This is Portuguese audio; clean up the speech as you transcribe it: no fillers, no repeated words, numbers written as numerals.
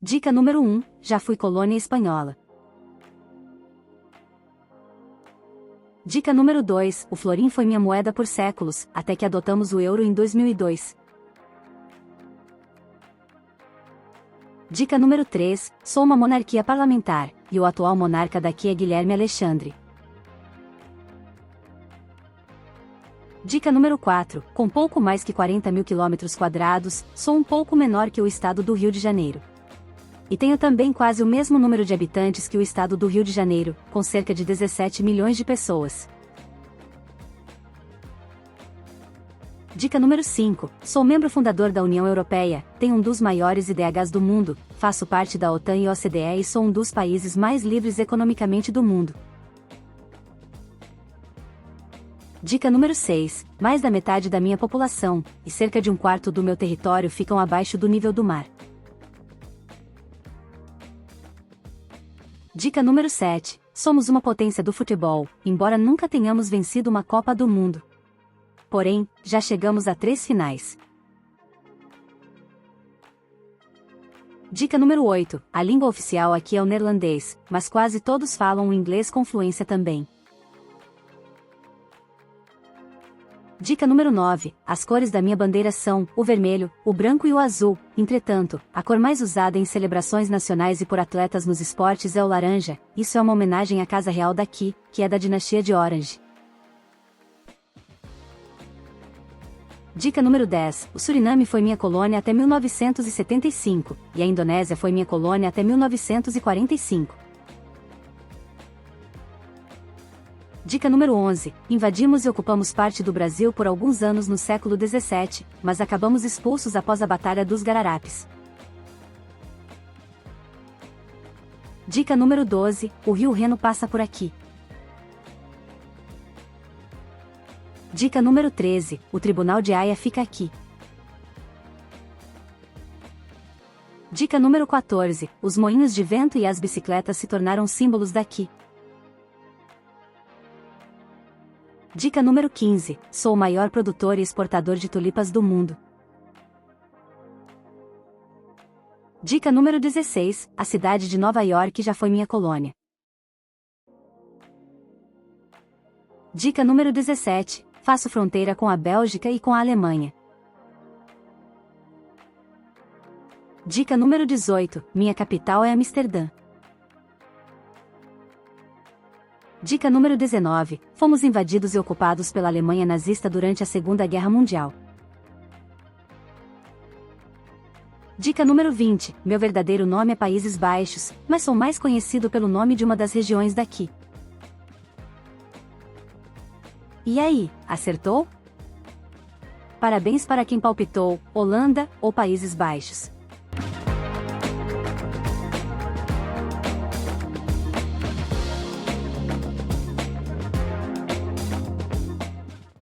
Dica número 1, já fui colônia espanhola. Dica número 2, o florim foi minha moeda por séculos, até que adotamos o euro em 2002. Dica número 3, sou uma monarquia parlamentar, e o atual monarca daqui é Guilherme Alexandre. Dica número 4, com pouco mais que 40 mil km², sou um pouco menor que o estado do Rio de Janeiro. E tenho também quase o mesmo número de habitantes que o estado do Rio de Janeiro, com cerca de 17 milhões de pessoas. Dica número 5, sou membro fundador da União Europeia, tenho um dos maiores IDHs do mundo, faço parte da OTAN e OCDE e sou um dos países mais livres economicamente do mundo. Dica número 6, mais da metade da minha população, e cerca de um quarto do meu território ficam abaixo do nível do mar. Dica número 7, somos uma potência do futebol, embora nunca tenhamos vencido uma Copa do Mundo. Porém, já chegamos a 3 finais. Dica número 8, a língua oficial aqui é o neerlandês, mas quase todos falam o inglês com fluência também. Dica número 9, as cores da minha bandeira são o vermelho, o branco e o azul, entretanto, a cor mais usada em celebrações nacionais e por atletas nos esportes é o laranja, isso é uma homenagem à casa real daqui, que é da dinastia de Orange. Dica número 10, o Suriname foi minha colônia até 1975, e a Indonésia foi minha colônia até 1945. Dica número 11, invadimos e ocupamos parte do Brasil por alguns anos no século XVII, mas acabamos expulsos após a Batalha dos Guararapes. Dica número 12, o rio Reno passa por aqui. Dica número 13, o Tribunal de Haia fica aqui. Dica número 14, os moinhos de vento e as bicicletas se tornaram símbolos daqui. Dica número 15, sou o maior produtor e exportador de tulipas do mundo. Dica número 16, a cidade de Nova York já foi minha colônia. Dica número 17, faço fronteira com a Bélgica e com a Alemanha. Dica número 18, minha capital é Amsterdã. Dica número 19, fomos invadidos e ocupados pela Alemanha nazista durante a Segunda Guerra Mundial. Dica número 20, meu verdadeiro nome é Países Baixos, mas sou mais conhecido pelo nome de uma das regiões daqui. E aí, acertou? Parabéns para quem palpitou, Holanda ou Países Baixos.